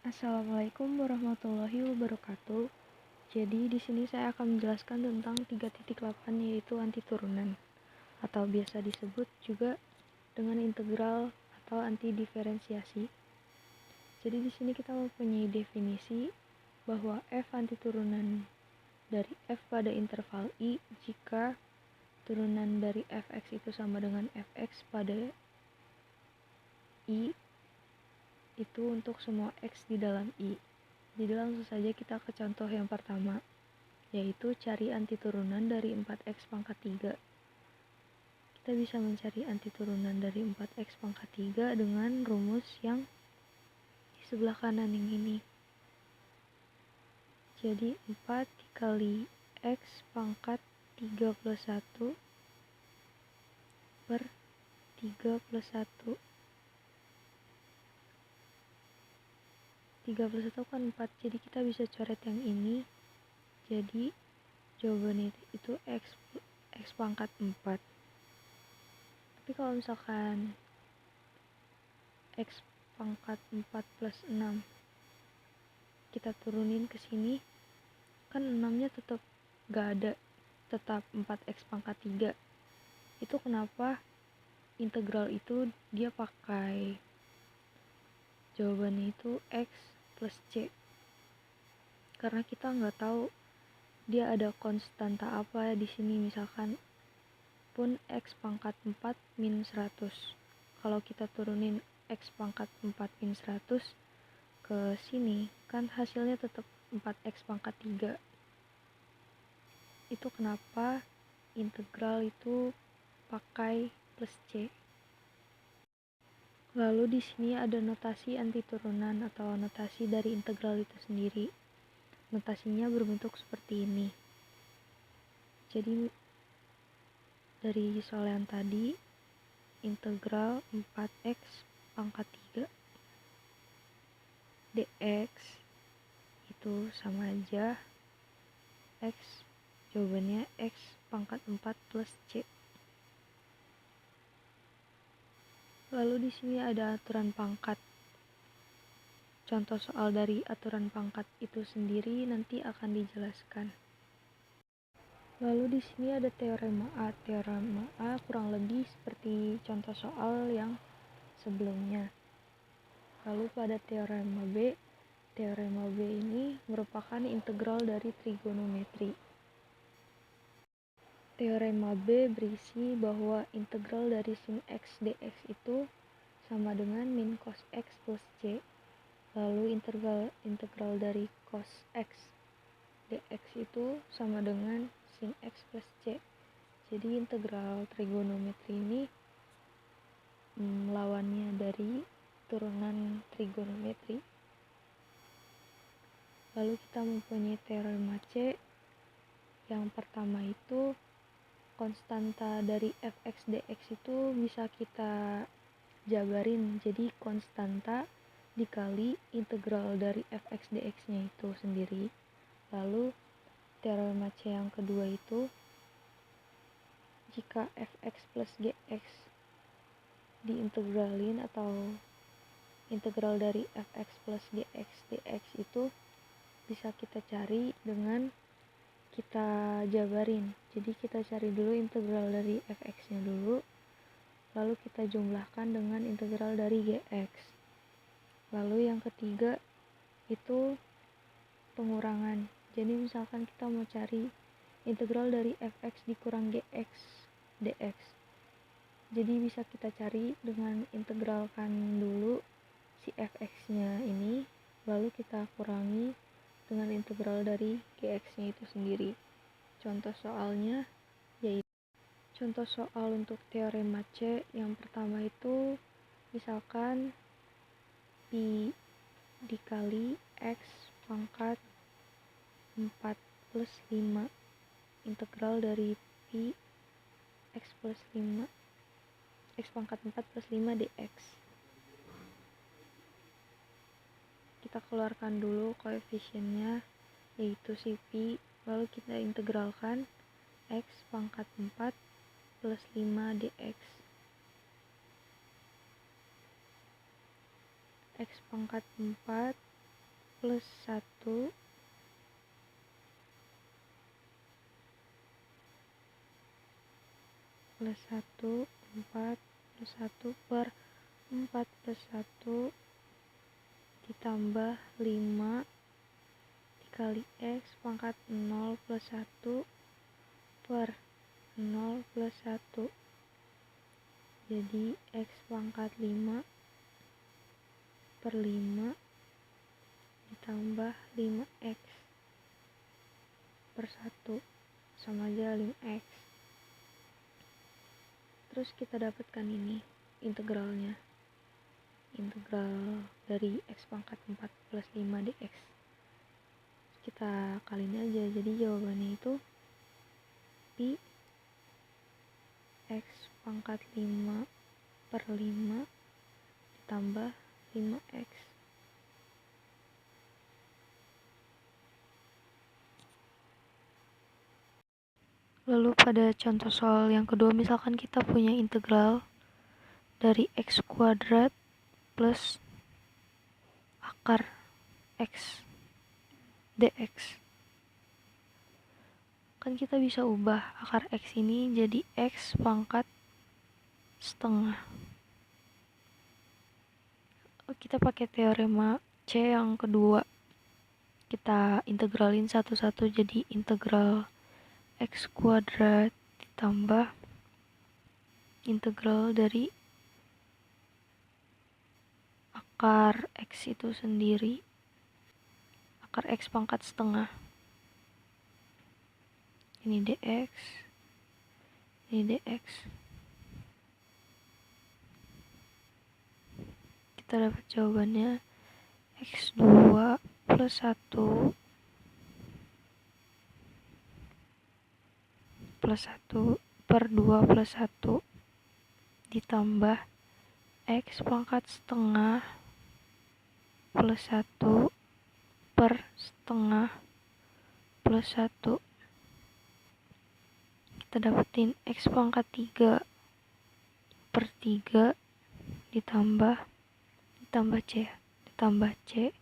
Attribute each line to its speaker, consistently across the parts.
Speaker 1: Assalamualaikum warahmatullahi wabarakatuh. Jadi di sini saya akan menjelaskan tentang 3.8 yaitu anti turunan atau biasa disebut juga dengan integral atau anti diferensiasi. Jadi di sini kita mempunyai definisi bahwa f anti turunan dari f pada interval i jika turunan dari fx itu sama dengan fx pada i itu untuk semua x di dalam i. Jadi langsung saja kita ke contoh yang pertama, yaitu cari anti turunan dari 4x pangkat 3. Kita bisa mencari anti turunan dari 4x pangkat 3 dengan rumus yang di sebelah kanan yang ini. Jadi 4 dikali x pangkat 3 plus 1 per 3 plus 1. 3 plus 1 kan 4, jadi kita bisa coret yang ini. Jadi jawabannya itu x pangkat 4. Tapi kalau misalkan x pangkat 4 plus 6 kita turunin ke sini, kan 6-nya tetap gak ada, tetap 4x pangkat 3. Itu kenapa integral itu dia pakai jawabannya itu x plus c, karena kita nggak tahu dia ada konstanta apa di sini. Misalkan pun x pangkat 4 min 100, kalau kita turunin x pangkat 4 min 100 ke sini, kan hasilnya tetap 4x pangkat 3. Itu kenapa integral itu pakai plus c. Lalu di sini ada notasi anti turunan atau notasi dari integral itu sendiri. Notasinya berbentuk seperti ini. Jadi dari soal yang tadi, integral 4x pangkat 3 dx itu sama aja x, jawabannya x pangkat 4 plus c. Lalu di sini ada aturan pangkat. Contoh soal dari aturan pangkat itu sendiri nanti akan dijelaskan. Lalu di sini ada teorema A. Teorema A kurang lebih seperti contoh soal yang sebelumnya. Lalu pada teorema B ini merupakan integral dari trigonometri. Teorema B berisi bahwa integral dari sin x dx itu sama dengan min cos x plus c. Lalu integral dari cos x dx itu sama dengan sin x plus c. Jadi integral trigonometri ini lawannya dari turunan trigonometri. Lalu kita mempunyai teorema C. Yang pertama itu konstanta dari fx dx itu bisa kita jabarin, jadi konstanta dikali integral dari fx dx nya itu sendiri. Lalu teorema C yang kedua itu jika fx plus gx diintegralin atau integral dari fx plus gx dx itu bisa kita cari dengan kita jabarin. Jadi kita cari dulu integral dari fx nya dulu, lalu kita jumlahkan dengan integral dari gx. Lalu yang ketiga itu pengurangan. Jadi misalkan kita mau cari integral dari fx dikurang gx dx, jadi bisa kita cari dengan integralkan dulu si fx nya ini, lalu kita kurangi dengan integral dari gx-nya itu sendiri. Contoh soalnya yaitu contoh soal untuk teorema C yang pertama itu misalkan pi dikali x pangkat 4 plus 5, integral dari pi x plus 5 x pangkat 4 plus 5 dx. Kita keluarkan dulu koefisiennya yaitu si pi, lalu kita integralkan x pangkat 4 plus 5 dx. X pangkat 4 plus 1 plus 1, 4 plus 1 per 4 plus 1 ditambah 5 dikali X pangkat 0 plus 1 per 0 plus 1. Jadi X pangkat 5 per 5 ditambah 5X per 1 sama aja 5X. Terus kita dapatkan ini integralnya, integral dari X pangkat 4 plus 5 dx. Kita kaliin aja, jadi jawabannya itu pi X pangkat 5 per 5 ditambah 5X. Lalu pada contoh soal yang kedua, misalkan kita punya integral dari X kuadrat plus akar X dx. Kan kita bisa ubah akar X ini jadi X pangkat setengah. Kita pakai teorema C yang kedua. Kita integralin satu-satu jadi integral X kuadrat ditambah integral dari akar X itu sendiri, akar X pangkat setengah. Ini dx, ini dx. Kita dapat jawabannya X2 plus 1 plus 1 per 2 plus 1 ditambah X pangkat setengah plus 1 per setengah plus 1. Kita dapetin X pangkat 3 per 3 ditambah C,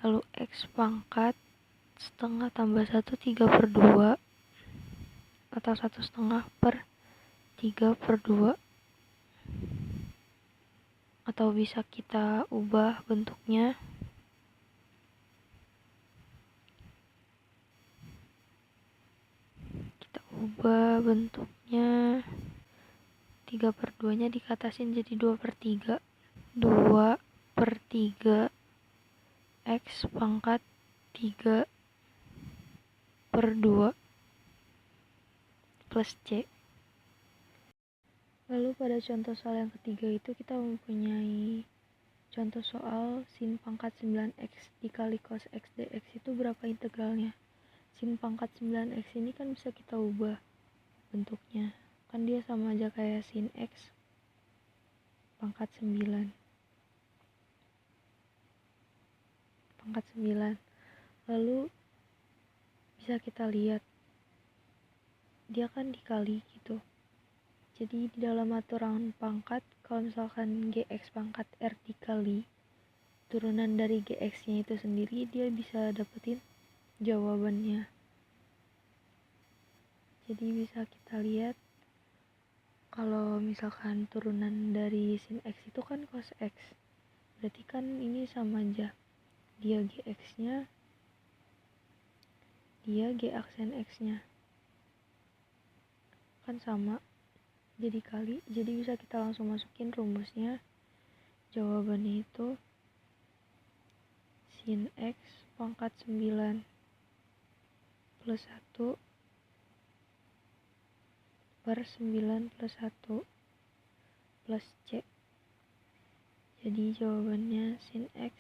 Speaker 1: lalu X pangkat setengah tambah 1 3 per 2 atau 1 setengah per 3 per 2, atau bisa kita ubah bentuknya bentuknya 3 per 2 nya dikatasin jadi 2 per 3 2 per 3 X pangkat 3 per 2 plus C. Lalu pada contoh soal yang ketiga itu kita mempunyai contoh soal sin pangkat 9X dikali cos X dx itu berapa integralnya. Sin pangkat 9X ini kan bisa kita ubah bentuknya, kan dia sama aja kayak sin X pangkat 9 pangkat 9. Lalu bisa kita lihat dia kan dikali gitu, jadi di dalam aturan pangkat kalau misalkan GX pangkat R dikali turunan dari GX nya itu sendiri, dia bisa dapetin jawabannya. Jadi bisa kita lihat kalau misalkan turunan dari sin X itu kan cos X, berarti kan ini sama aja, dia GX nya dia G aksen X nya kan sama, jadi kali, jadi bisa kita langsung masukin rumusnya. Jawabannya itu sin X pangkat 9 plus 1 per 9 plus 1 plus C. Jadi jawabannya sin X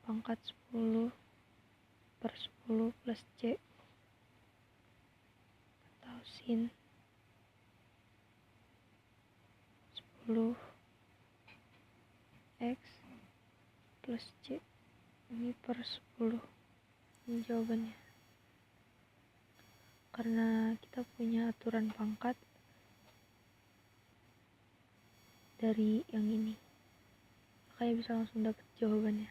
Speaker 1: pangkat 10 per 10 plus C, atau sin 10 X plus C ini per 10. Ini jawabannya. Karena kita punya aturan pangkat dari yang ini, makanya bisa langsung dapat jawabannya.